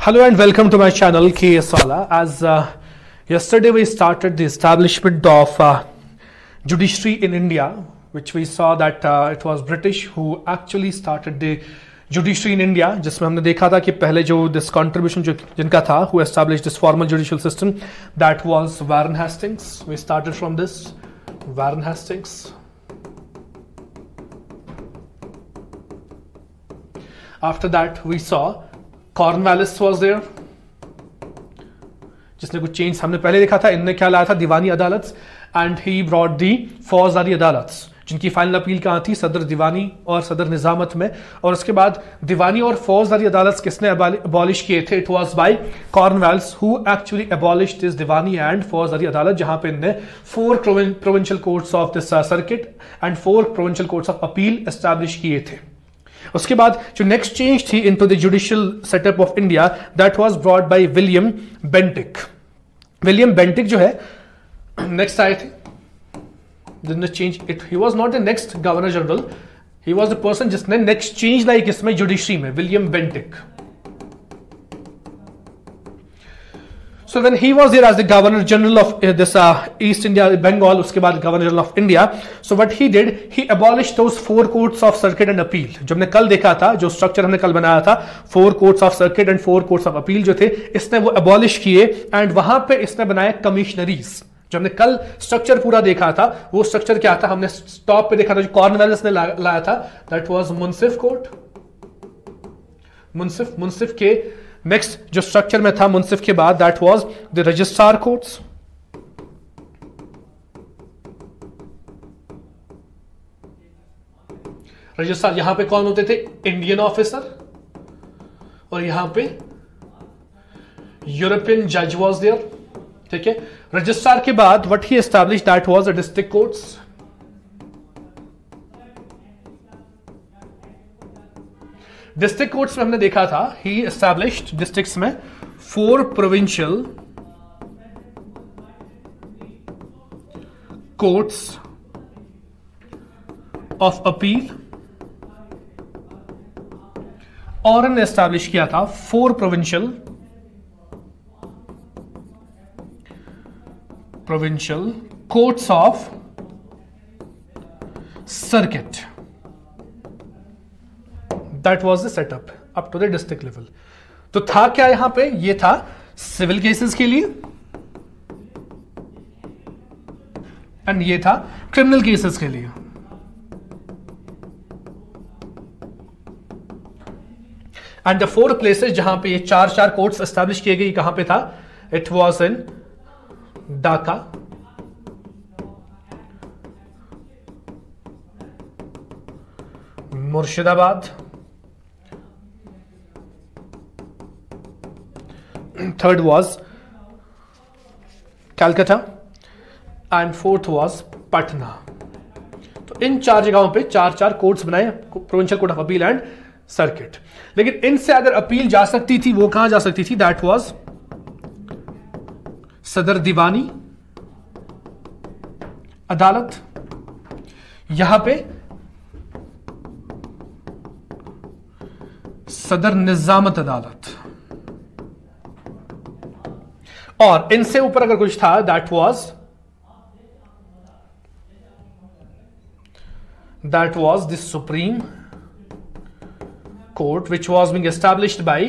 Hello and welcome to my channel KS Wala. As yesterday we started the establishment of judiciary in India, which we saw that it was British who actually started the judiciary in India, जिसमें हमने देखा था कि पहले जो this contribution जो जिनका था who established this formal judicial system, that was Warren Hastings. We started from this Warren Hastings. After that we saw Cornwallis was there, जिसने कुछ चेंज हमने पहले देखा था. इनने क्या लाया था? दीवानी अदालत. एंड ही ब्रॉट दी फौजदारी अदालत, जिनकी फाइनल अपील कहां थी? सदर दीवानी और सदर निजामत में. और उसके बाद दीवानी और फौजदारी अदालत किसने अबॉलिश किए थे? It was by Cornwallis who actually abolished this Deewani and फौजदारी अदालत, जहां पे इनने 4 provincial courts of this circuit and 4 provincial courts of appeal establish किए थे. उसके बाद जो नेक्स्ट चेंज थी into the judicial setup of India, that was brought by William Bentinck. William Bentinck जो है नेक्स्ट आए थे, जिसने change it. He was not the next governor general, he was the person जिसने नेक्स्ट चेंज लाई किसमें? Judiciary में. William Bentinck. So when he was there as the Governor General of this East India, Bengal, उसके बाद Governor General of India. So what he did, he abolished those 4 courts of circuit and appeal. जो हमने कल देखा था, जो structure हमने कल बनाया था, 4 courts of circuit and 4 courts of appeal जो थे, इसने वो abolish किए. एंड वहां पे इसने बनाया कमिश्नरीज. जो हमने कल स्ट्रक्चर पूरा देखा था, वो स्ट्रक्चर क्या था? हमने टॉप पे देखा था, जो कॉर्नवालिस ने लाया था, दैट वाज मुंसिफ कोर्ट. मुंसिफ के नेक्स्ट जो स्ट्रक्चर में था मुंसिफ के बाद, that was the registrar courts. Registrar यहां पे कौन होते थे? Indian officer. और यहां पे यूरोपियन जज वाज देयर. ठीक है. रजिस्ट्रार के बाद what he established, that was the district courts. District courts में हमने देखा था, ही एस्टैब्लिश्ड डिस्ट्रिक्ट्स में 4 प्रोविंशियल कोर्ट्स ऑफ अपील, और इन्होंने एस्टैब्लिश किया था 4 provincial courts of circuit. That was the setup up to the district level. तो था क्या यहां पे? ये था सिविल केसेस के लिए एंड ये था क्रिमिनल केसेस के लिए. एंड द 4 प्लेसेस जहां पे ये 4 कोर्ट्स एस्टैब्लिश किए गए, कहां पे था? It was in Dhaka, Murshidabad, third was Calcutta and 4th was Patna. तो इन 4 जगहों पे 4 कोर्ट्स बनाए, provincial court of appeal and circuit. लेकिन इनसे अगर अपील जा सकती थी, वो कहां जा सकती थी? दैट वॉज सदर दीवानी अदालत. यहां पे सदर निजामत अदालत. और इनसे ऊपर अगर कुछ था, that was the Supreme Court, which was being established by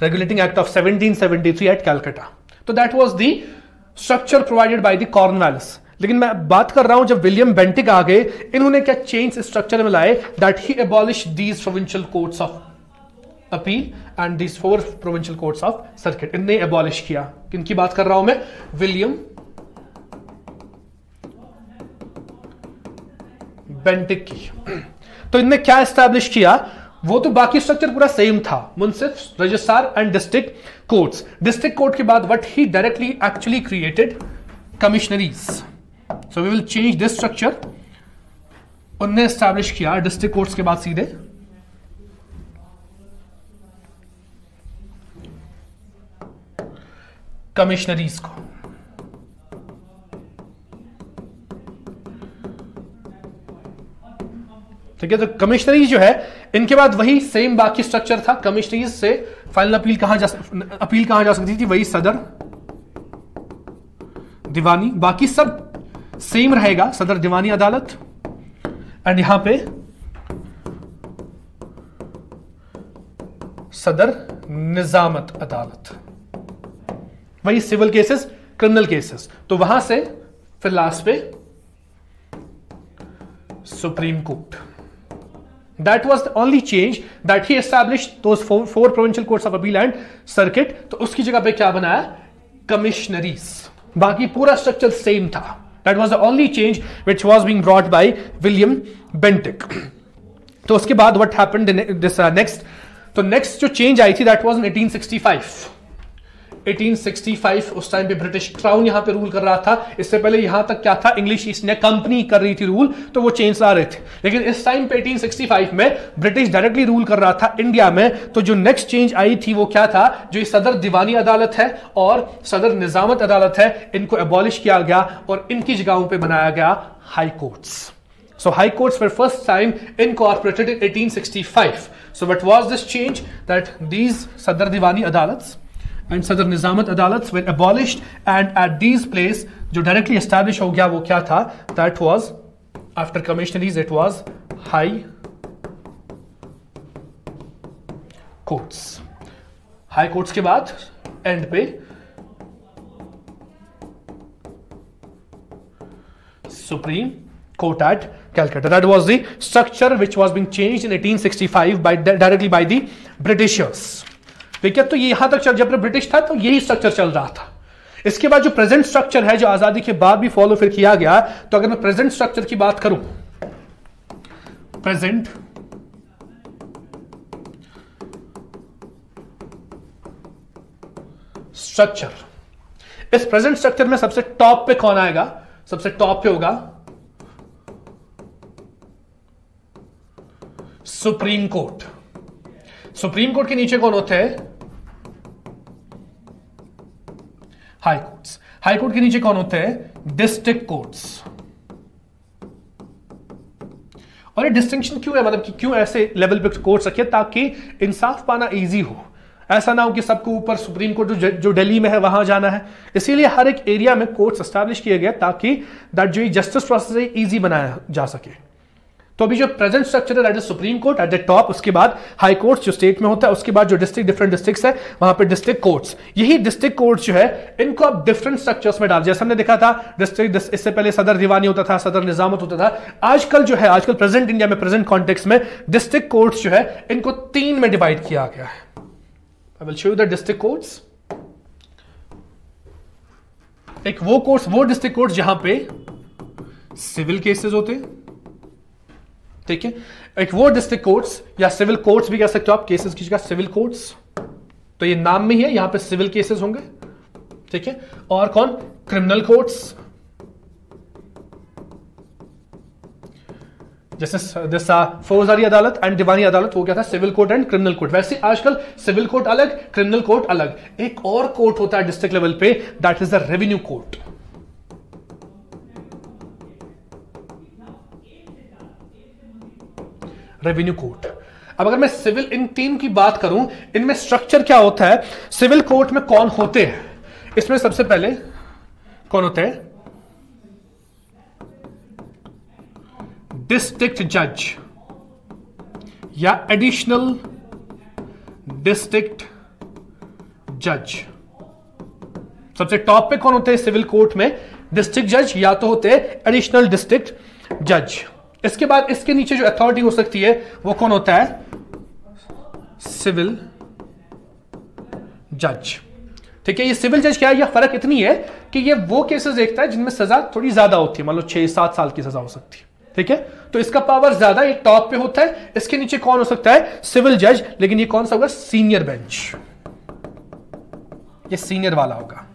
Regulating Act of 1773 at Calcutta. तो that was the structure provided by the Cornwallis. लेकिन मैं बात कर रहा हूं जब विलियम बेंटिक आ गए, इन्होंने क्या चेंज स्ट्रक्चर में लाए? That he abolished these provincial courts of appeal and this 4 provincial courts of circuit. इनने अबॉलिश किया. किनकी बात कर रहा हूं मैं? विलियम बेंटिक की. तो इनने क्या एस्टैब्लिश किया? वो तो बाकी स्ट्रक्चर पूरा सेम था, मुंसिफ, registrar and district courts. District court के बाद what he directly actually created commissionaries. So we will change this structure. उनने एस्टैब्लिश किया डिस्ट्रिक्ट कोर्ट्स के बाद सीधे कमिश्नरीज को. ठीक है। तो कमिश्नरी जो है इनके बाद वही सेम बाकी स्ट्रक्चर था, कमिश्नरीज से फाइनल अपील कहां जा सकती थी? वही सदर दीवानी, बाकी सब सेम रहेगा, सदर दीवानी अदालत, एंड यहां पे सदर निजामत अदालत, वही सिविल केसेस, क्रिमिनल केसेस। तो वहां से फिर लास्ट पे supreme court. That was the only change that he established those four provincial courts of appeal and circuit। तो उसकी जगह पे क्या बनाया? कमिश्नरीज। बाकी पूरा स्ट्रक्चर सेम था। That was the only change which was being brought by William Bentinck। तो उसके बाद what happened this next? तो नेक्स्ट जो चेंज आई थी that was in 1865। 1865 उस टाइम पे ब्रिटिश क्राउन यहां पे रूल कर रहा था। इससे पहले यहां तक क्या था? इंग्लिश ईस्ट इंडिया कंपनी कर रही थी रूल, तो वो चेंज ला रहे थे। लेकिन इस टाइम पे 1865 में ब्रिटिश डायरेक्टली रूल कर रहा था इंडिया में। तो जो नेक्स्ट चेंज आई थी वो क्या था? जो ये सदर दीवानी अदालत है और सदर निजामत अदालत है, इनको एबॉलिश किया गया और इनकी जगहों पर बनाया गया high courts. So high courts were first time incorporated in 1865. So what was this change? That these Sadar Diwani Adalats and Sadar Nizamat Adalats were abolished, and at these place जो directly established हो गया वो क्या था? That was after commissionaries, it was high courts. High courts के बाद end पे Supreme Court at Calcutta. That was the structure which was being changed in 1865 directly by the Britishers. ठीक है, तो ये यहां तक जब ब्रिटिश था तो यही स्ट्रक्चर चल रहा था। इसके बाद जो प्रेजेंट स्ट्रक्चर है, जो आजादी के बाद भी फॉलो फिर किया गया, तो अगर मैं प्रेजेंट स्ट्रक्चर की बात करूं, प्रेजेंट स्ट्रक्चर, इस प्रेजेंट स्ट्रक्चर में सबसे टॉप पे कौन आएगा? सबसे टॉप पे होगा सुप्रीम कोर्ट। सुप्रीम कोर्ट के नीचे कौन होते हैं? High courts. हाई कोर्ट के नीचे कौन होते हैं? District courts. और ये डिस्टिंक्शन क्यों है? मतलब कि क्यों ऐसे लेवल पे कोर्ट्स रखे? ताकि इंसाफ पाना इजी हो। ऐसा ना हो कि सबको ऊपर सुप्रीम कोर्ट जो दिल्ली में है वहां जाना है। इसीलिए हर एक एरिया में कोर्ट्स एस्टैब्लिश किए गए ताकि दैट जो जस्टिस प्रोसेस है इजी बनाया जा सके। तो अभी जो प्रेजेंट स्ट्रक्चर है that is supreme court at the top, उसके बाद हाई कोर्ट्स जो स्टेट में होता है, उसके बाद जो डिफरेंट डिस्ट्रिक्ट्स है वहां पे डिस्ट्रिक्ट कोर्ट्स। यही डिस्ट्रिक्ट कोर्ट्स जो है इनको आप डिफरेंट स्ट्रक्चर्स में डाल, जैसे हमने देखा था डिस्ट्रिक्ट, इससे पहले सदर दीवानी होता था, सदर निजामत होता था। आजकल जो है, आजकल प्रेजेंट इंडिया में, प्रेजेंट कॉन्टेक्स्ट में डिस्ट्रिक्ट कोर्ट्स जो है इनको 3 में डिवाइड किया गया है। I will show you the district courts. एक वो कोर्ट्स, वो डिस्ट्रिक्ट कोर्ट्स जहां पे सिविल केसेस होते हैं, ठीक है। एक वो डिस्ट्रिक्ट कोर्ट्स या सिविल कोर्ट्स भी कह सकते हो आप, केसेस की जगह सिविल कोर्ट्स, तो ये नाम में ही है, यहां पे सिविल केसेस होंगे, ठीक है। और कौन? क्रिमिनल कोर्ट्स, जैसे फौजदारी अदालत एंड दीवानी अदालत, वो क्या था? Civil court and criminal court. वैसे आजकल सिविल कोर्ट अलग, क्रिमिनल कोर्ट अलग। एक और कोर्ट होता है डिस्ट्रिक्ट लेवल पे, that is the revenue court. Revenue court. अब अगर मैं सिविल, इन 3 की बात करूं, इनमें स्ट्रक्चर क्या होता है? सिविल कोर्ट में कौन होते हैं? इसमें सबसे पहले कौन होते हैं? डिस्ट्रिक्ट जज या एडिशनल डिस्ट्रिक्ट जज। सबसे टॉप पे कौन होते हैं सिविल कोर्ट में? डिस्ट्रिक्ट जज या तो होते हैं एडिशनल डिस्ट्रिक्ट जज। इसके बाद इसके नीचे जो अथॉरिटी हो सकती है वो कौन होता है? सिविल जज, ठीक है। ये सिविल जज क्या है? यह फर्क इतनी है कि ये वो केसेस देखता है जिनमें सजा थोड़ी ज्यादा होती है, मान लो 6-7 साल की सजा हो सकती है, ठीक है। तो इसका पावर ज्यादा, ये टॉप पे होता है। इसके नीचे कौन हो सकता है? सिविल जज, लेकिन ये कौन सा होगा? सीनियर बेंच, ये सीनियर वाला होगा,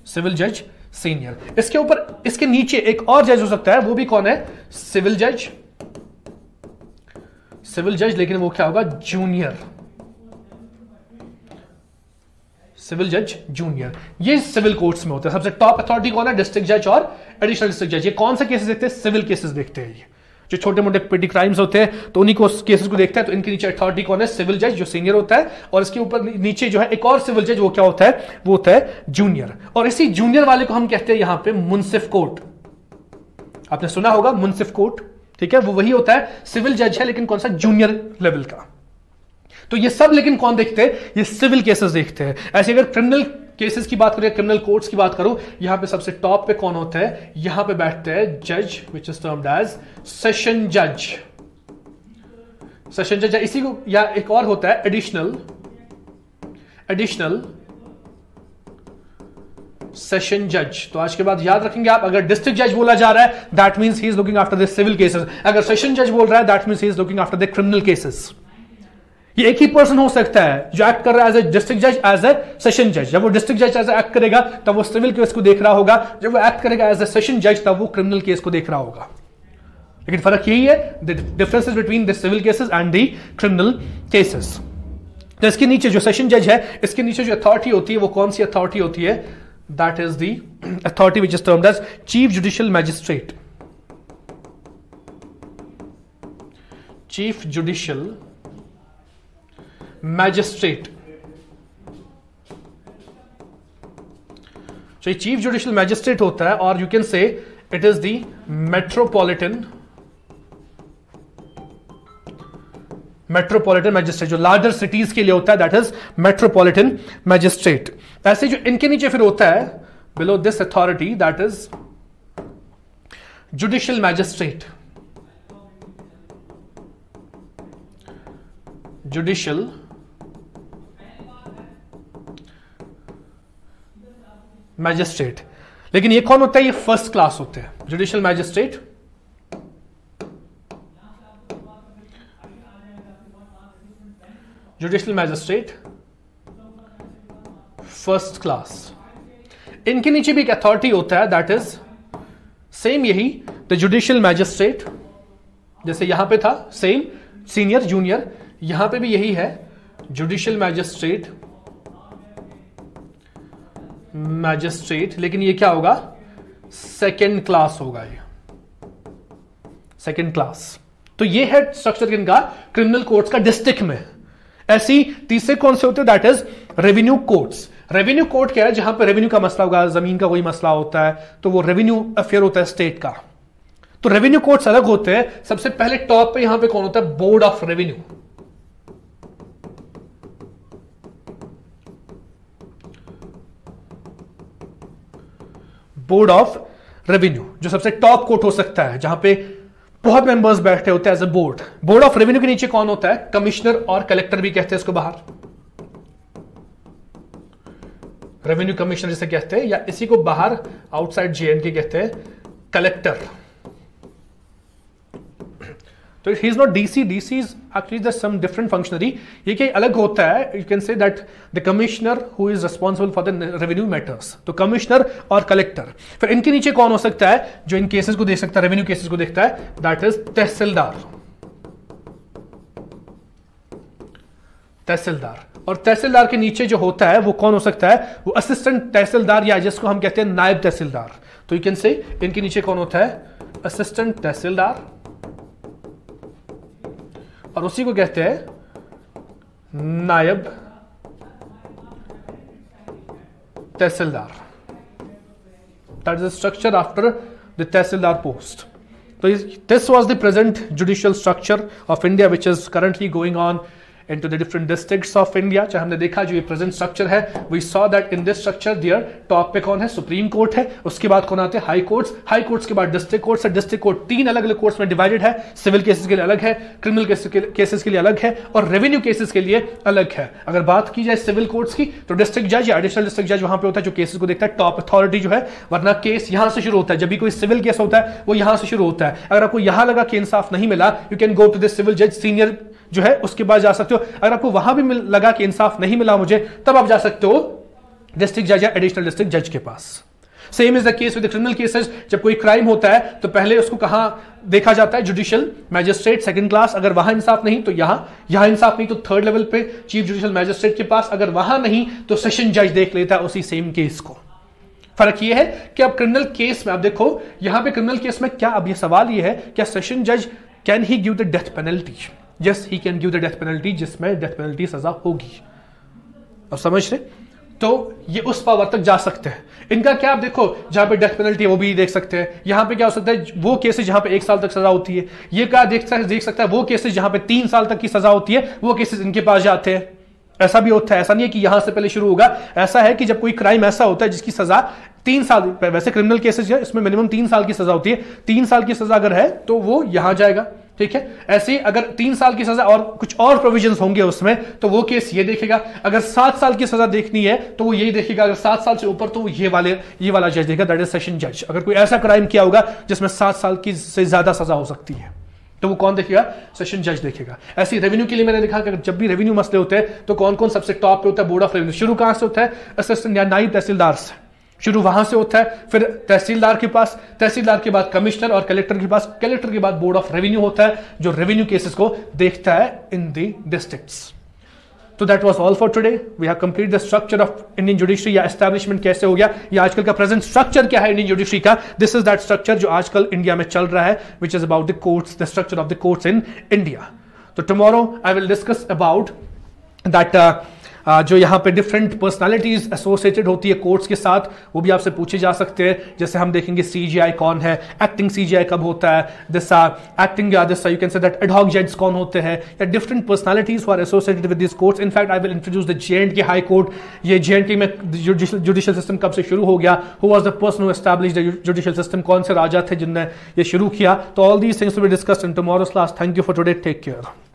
सिविल जज सीनियर। इसके ऊपर, इसके नीचे एक और जज हो सकता है, वो भी कौन है? सिविल जज, सिविल जज, लेकिन वो क्या होगा? जूनियर, सिविल जज जूनियर। ये सिविल कोर्ट्स में होता है। सबसे टॉप अथॉरिटी कौन है? डिस्ट्रिक्ट जज और एडिशनल डिस्ट्रिक्ट जज। ये कौन से केसेस देखते हैं? सिविल केसेस देखते हैं ये, जो छोटे मोटे पेटी क्राइम्स होते हैं तो उन्हीं को केसेस को देखता है। तो इनके नीचे अथॉरिटी कौन है? सिविल जज, जो सीनियर होता है, और इसके ऊपर नीचे जो है एक और सिविल जज, वो क्या होता है? वो होता है जूनियर। और इसी जूनियर वाले को हम कहते हैं यहां पे मुंसिफ कोर्ट। आपने सुना होगा मुंसिफ कोर्ट, ठीक है, वो वही होता है, सिविल जज है लेकिन कौन सा? जूनियर लेवल का। तो ये सब लेकिन कौन देखते हैं? ये सिविल केसेस देखते हैं। ऐसे अगर क्रिमिनल केसेस की बात करें, क्रिमिनल कोर्ट्स की बात करूं, यहां पे सबसे टॉप पे कौन होता है? यहां पे बैठते हैं जज, विच इज टर्म्ड एज सेशन जज। सेशन जज इसी को, या एक और होता है एडिशनल सेशन जज। तो आज के बाद याद रखेंगे आप, अगर डिस्ट्रिक्ट जज बोला जा रहा है that means he is looking after the civil cases, अगर सेशन जज बोल रहा है that means he is looking after the criminal cases. ये एक ही पर्सन हो सकता है जो एक्ट कर रहा है एज ए डिस्ट्रिक्ट जज, एज ए सेशन जज। जब वो डिस्ट्रिक्ट जज एज एक्ट करेगा तब वो सिविल केस को देख रहा होगा, जब वो एक्ट करेगा एज ए सेशन जज तब वो क्रिमिनल केस को देख रहा होगा। लेकिन फर्क यही है, the differences between the civil cases and the criminal cases. तो इसके नीचे जो सेशन जज है, इसके नीचे जो अथॉरिटी होती है वो कौन सी अथॉरिटी होती है? That is the authority which is termed as chief judicial magistrate. Chief judicial magistrate. तो चीफ जुडिशियल मैजिस्ट्रेट होता है, और you can say it is the metropolitan magistrate, जो लार्जर सिटीज के लिए होता है, दैट इज मेट्रोपॉलिटन मैजिस्ट्रेट। ऐसे जो इनके नीचे फिर होता है below this authority, that is judicial magistrate. Judicial magistrate. लेकिन ये कौन होता है? ये फर्स्ट क्लास होते हैं। Judicial magistrate first class. इनके नीचे भी एक अथॉरिटी होता है, दैट इज सेम यही, द जुडिशियल मैजिस्ट्रेट। जैसे यहां पे था सेम सीनियर जूनियर, यहां पे भी यही है, जुडिशियल मैजिस्ट्रेट। लेकिन ये क्या होगा? सेकेंड क्लास होगा, ये सेकेंड क्लास। तो ये है स्ट्रक्चर इनका क्रिमिनल कोर्ट्स का डिस्ट्रिक्ट में। ऐसी तीसरे कौन से होते हैं? That is revenue courts. Revenue court क्या है? जहां पर रेवेन्यू का मसला होगा, जमीन का कोई मसला होता है तो वो रेवेन्यू अफेयर होता है स्टेट का। तो रेवेन्यू कोर्ट्स अलग होते हैं। सबसे पहले टॉप पे यहां पे कौन होता है? Board of revenue. Board of revenue जो सबसे टॉप कोर्ट हो सकता है, जहां पे बहुत मेंबर्स बैठे होते हैं as a board. Board of revenue के नीचे कौन होता है? कमिश्नर और कलेक्टर भी कहते हैं इसको बाहर, रेवेन्यू कमिश्नर जिसे कहते हैं, या इसी को बाहर आउटसाइड जेएंडके कहते हैं कलेक्टर। तो he is not DC, DC is actually the some different functionary. ये क्या अलग होता है? You can say that the commissioner who is responsible for the revenue matters. तो कमिश्नर और कलेक्टर। फिर इनके नीचे कौन हो सकता है जो इन केसेस को देख सकता है, रेवेन्यू केसेस को देखता है? दैट इज तहसीलदार। तहसीलदार। और तहसीलदार के नीचे जो होता है वो कौन हो सकता है? वो असिस्टेंट तहसीलदार, या जिसको हम कहते हैं नायब तहसीलदार। तो यू कैन से इनके नीचे कौन होता है? असिस्टेंट तहसीलदार, और उसी को कहते हैं naib tehsildar. That is the structure after the tehsildar post. तो this was the present judicial structure of India which is currently going on into the different districts of India। चाहे हमने देखा जो ये प्रेजेंट स्ट्रक्चर है, we saw that in this structure there top पे कौन है? सुप्रीम कोर्ट है, उसके बाद कौन आते हैं? हाई कोर्ट्स, हाई कोर्ट्स के बाद डिस्ट्रिक्ट कोर्ट्स है, डिस्ट्रिक्ट कोर्ट तीन अलग अलग कोर्ट्स में डिवाइडेड है। सिविल केसेस के लिए अलग है, क्रिमिनल केसेस के लिए अलग है, और रेवेन्यू केसेस के लिए अलग है। अगर बात की जाए सिविल कोर्ट्स की तो डिस्ट्रिक्ट जज या एडिशनल डिस्ट्रिक्ट जज वहां पे होता है जो केसेस को देखता है, टॉप अथॉरिटी जो है। वरना केस यहां से शुरू होता है, जब भी कोई सिविल केस होता है वो यहां से शुरू होता है। अगर आपको यहां लगा कि इंसाफ नहीं मिला, you can go to the civil जज सीनियर जो है उसके पास जा सकते हो। अगर आपको वहां भी लगा कि इंसाफ नहीं मिला मुझे, तब आप जा सकते हो डिस्ट्रिक्ट जज या एडिशनल डिस्ट्रिक्ट जज के पास। Same is the case with criminal cases. जब कोई क्राइम होता है तो पहले उसको कहां देखा जाता है? Judicial magistrate second class. अगर वहां इंसाफ नहीं तो यहां इंसाफ नहीं तो थर्ड लेवल पे चीफ जुडिशियल मैजिस्ट्रेट के पास। अगर वहां नहीं तो सेशन जज देख लेता है उसी सेम केस को। फर्क ये है कि अब क्रिमिनल केस में आप देखो यहां पे क्रिमिनल केस में क्या, अब ये सवाल ये है क्या सेशन जज can he give the death penalty? Yes, he can give the death penalty, जिसमें डेथ पेनल्टी सजा होगी। अब समझ रहे? तो ये उस पावर तक जा सकते हैं। इनका क्या, आप देखो जहां पे डेथ पेनल्टी है वो भी देख सकते हैं। यहां पे क्या हो सकता है, वो केसेस जहां पे 1 साल तक सजा होती है। ये क्या देख सकता है, वो केसेस जहां पे 3 साल तक की सजा होती है, वो केसेस इनके पास जाते हैं। ऐसा भी होता है, ऐसा नहीं है कि यहां से पहले शुरू होगा। ऐसा है कि जब कोई क्राइम ऐसा होता है जिसकी सजा 3 साल, वैसे क्रिमिनल केसेस है इसमें मिनिमम 3 साल की सजा होती है, 3 साल की सजा अगर है तो वो यहां जाएगा, ठीक है। ऐसे ही अगर 3 साल की सजा और कुछ और प्रोविजंस होंगे उसमें, तो वो केस ये देखेगा। अगर 7 साल की सजा देखनी है तो वो यही देखेगा। अगर 7 साल से ऊपर तो ये वाला जज देखेगा, दैट इज सेशन जज। अगर कोई ऐसा क्राइम किया होगा जिसमें 7 साल की से ज्यादा सजा हो सकती है तो वो कौन देखेगा? सेशन जज देखेगा। ऐसे ही रेवेन्यू के लिए मैंने देखा कि जब भी रेवेन्यू मसले होते हैं तो कौन कौन सबसे टॉप पे होता है? Board of revenue. शुरू कहां से होता है? असिस्टेंट या नायब तहसीलदार से शुरू, वहां से होता है। फिर तहसीलदार के पास, तहसीलदार के बाद कमिश्नर और कलेक्टर के पास, कलेक्टर के बाद बोर्ड ऑफ रेवेन्यू होता है जो रेवेन्यू केसेस को देखता है इन द डिस्ट्रिक्ट्स। तो that was all for today. We have complete the structure of Indian judiciary, या एस्टैब्लिशमेंट कैसे हो गया, या आजकल का प्रेजेंट स्ट्रक्चर क्या है इंडियन जुडिशरी का। दिस इज दैट स्ट्रक्चर जो आजकल इंडिया में चल रहा है, which is about the courts, the structure of the courts in India. तो tomorrow I will discuss about that जो यहाँ पे डिफरेंट पर्सनालिटीज एसोसिएटेड होती है कोर्ट्स के साथ, वो भी आपसे पूछे जा सकते हैं। जैसे हम देखेंगे सीजीआई कौन है, एक्टिंग सीजीआई कब होता है, दिस एक्टिंग या this you can say that ad hoc जज कौन होते हैं, या different personalities who are associated with this courts. In fact I will introduce the J and K high court. ये जेएंडके में जुडिशियल सिस्टम कब से शुरू हो गया, who was the person who established the judicial system, कौन से राजा थे जिनने ये शुरू किया। तो all these things will be discussed in tomorrow's class. Thank you for today, take care.